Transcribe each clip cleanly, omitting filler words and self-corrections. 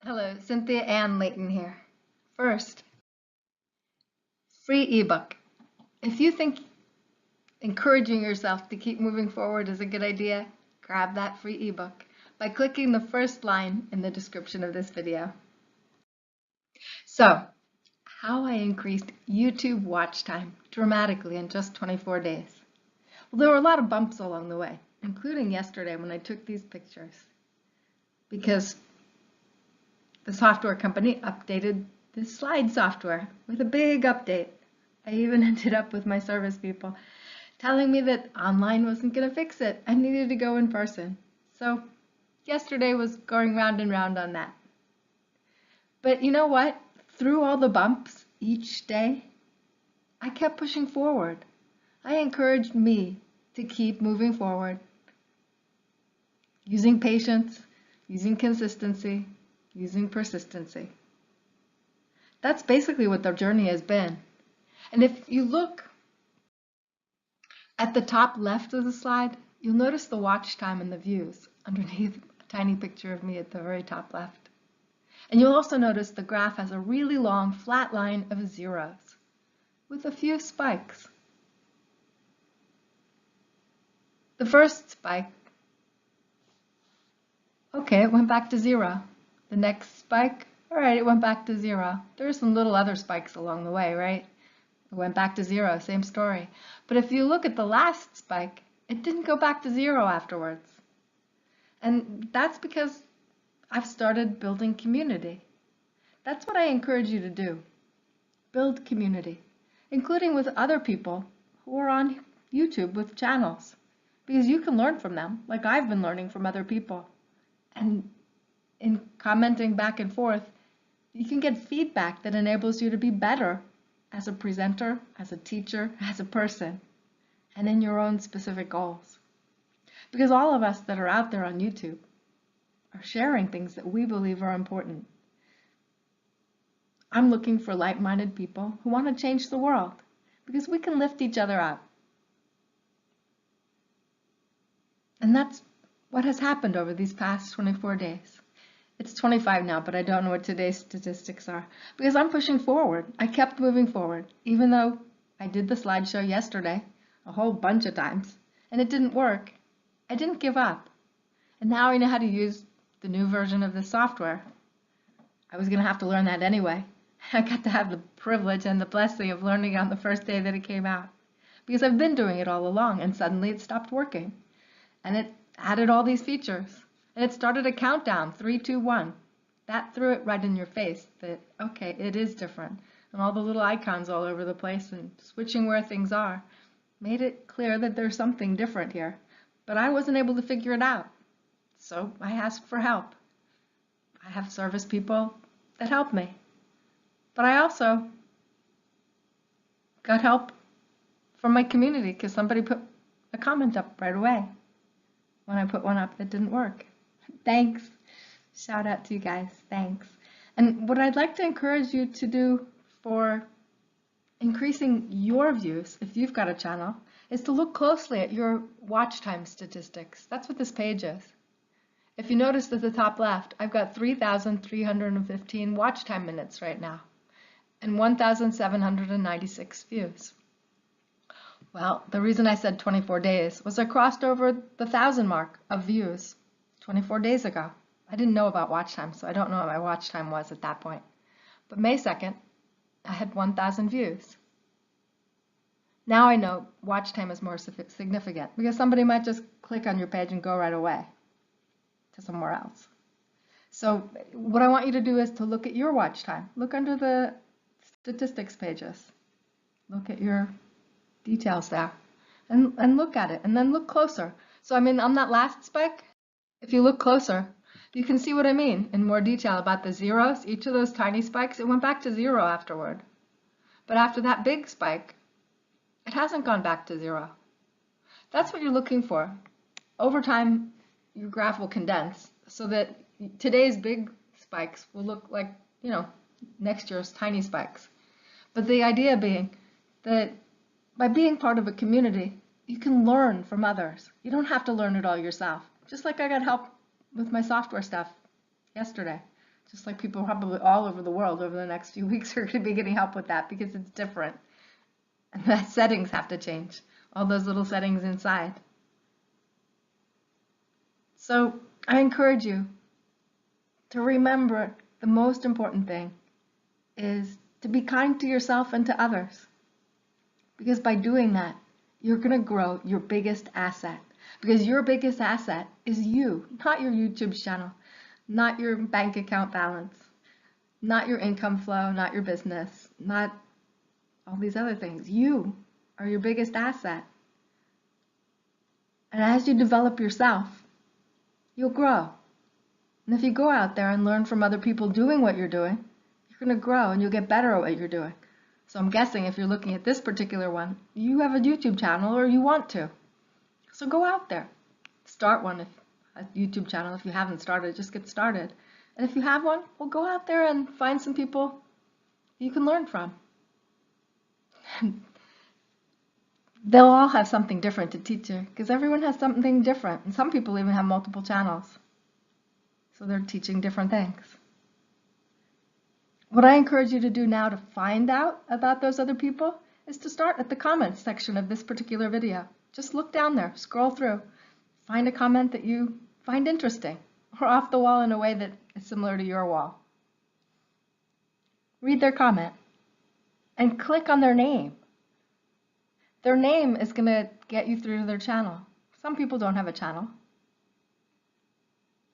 Hello, Cynthia Ann Layton here. First, free ebook. If you think encouraging yourself to keep moving forward is a good idea, grab that free ebook by clicking the first line in the description of this video. So, how I increased YouTube watch time dramatically in just 24 days. Well, there were a lot of bumps along the way, including yesterday when I took these pictures, because the software company updated the slide software with a big update. I even ended up with my service people telling me that online wasn't going to fix it. I needed to go in person. So yesterday was going round and round on that. But you know what? Through all the bumps each day, I kept pushing forward. I encouraged me to keep moving forward, using patience, using consistency, using persistency. That's basically what the journey has been. And if you look at the top left of the slide, you'll notice the watch time and the views underneath a tiny picture of me at the very top left. And you'll also notice the graph has a really long flat line of zeros with a few spikes. The first spike, okay, it went back to 0. The next spike, all right, it went back to 0. There were some little other spikes along the way, right? It went back to 0, same story. But if you look at the last spike, it didn't go back to 0 afterwards. And that's because I've started building community. That's what I encourage you to do. Build community, including with other people who are on YouTube with channels, because you can learn from them, like I've been learning from other people. And in commenting back and forth, you can get feedback that enables you to be better as a presenter, as a teacher, as a person, and in your own specific goals. Because all of us that are out there on YouTube are sharing things that we believe are important. I'm looking for like-minded people who want to change the world, because we can lift each other up. And that's what has happened over these past 24 days. It's 25 now, but I don't know what today's statistics are, because I'm pushing forward. I kept moving forward, even though I did the slideshow yesterday a whole bunch of times, and it didn't work. I didn't give up. And now I know how to use the new version of the software. I was going to have to learn that anyway. I got to have the privilege and the blessing of learning on the first day that it came out, because I've been doing it all along, and suddenly it stopped working. And it added all these features. And it started a countdown, 3, 2, 1. That threw it right in your face that, okay, it is different. And all the little icons all over the place and switching where things are made it clear that there's something different here. But I wasn't able to figure it out. So I asked for help. I have service people that help me. But I also got help from my community because somebody put a comment up right away when I put one up that didn't work. Thanks. Shout out to you guys. Thanks. And what I'd like to encourage you to do for increasing your views, if you've got a channel, is to look closely at your watch time statistics. That's what this page is. If you notice at the top left, I've got 3,315 watch time minutes right now and 1,796 views. Well, the reason I said 24 days was I crossed over the 1,000 mark of views 24 days ago. I didn't know about watch time, so I don't know what my watch time was at that point. But May 2nd, I had 1,000 views. Now I know watch time is more significant, because somebody might just click on your page and go right away to somewhere else. So what I want you to do is to look at your watch time. Look under the statistics pages. Look at your details there and look at it, and then look closer. So I mean, on that last spike, if you look closer, you can see what I mean in more detail about the zeros. Each of those tiny spikes, it went back to 0 afterward. But after that big spike, it hasn't gone back to 0. That's what you're looking for. Over time, your graph will condense so that today's big spikes will look like, next year's tiny spikes. But the idea being that by being part of a community, you can learn from others. You don't have to learn it all yourself. Just like I got help with my software stuff yesterday. Just like people probably all over the world over the next few weeks are going to be getting help with that because it's different. And the settings have to change. All those little settings inside. So I encourage you to remember the most important thing is to be kind to yourself and to others. Because by doing that, you're going to grow your biggest asset. Because your biggest asset is you, not your YouTube channel, not your bank account balance, not your income flow, not your business, not all these other things. You are your biggest asset. And as you develop yourself, you'll grow. And if you go out there and learn from other people doing what you're doing, you're going to grow and you'll get better at what you're doing. So I'm guessing if you're looking at this particular one, you have a YouTube channel or you want to. So go out there. Start one, a YouTube channel. If you haven't started, just get started. And if you have one, well, go out there and find some people you can learn from. They'll all have something different to teach you because everyone has something different. And some people even have multiple channels. So they're teaching different things. What I encourage you to do now to find out about those other people is to start at the comments section of this particular video. Just look down there, scroll through, find a comment that you find interesting or off the wall in a way that is similar to your wall. Read their comment and click on their name. Their name is going to get you through to their channel. Some people don't have a channel.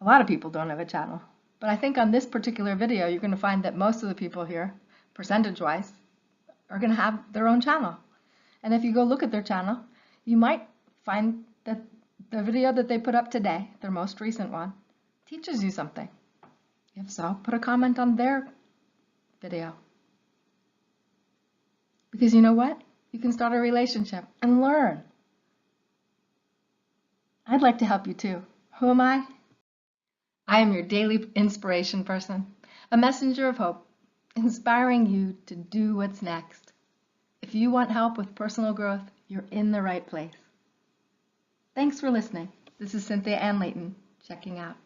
A lot of people don't have a channel. But I think on this particular video, you're going to find that most of the people here, percentage-wise, are going to have their own channel. And if you go look at their channel, you might find that the video that they put up today, their most recent one, teaches you something. If so, put a comment on their video. Because you know what? You can start a relationship and learn. I'd like to help you too. Who am I? I am your daily inspiration person, a messenger of hope, inspiring you to do what's next. If you want help with personal growth, you're in the right place. Thanks for listening. This is Cynthia Ann Layton, checking out.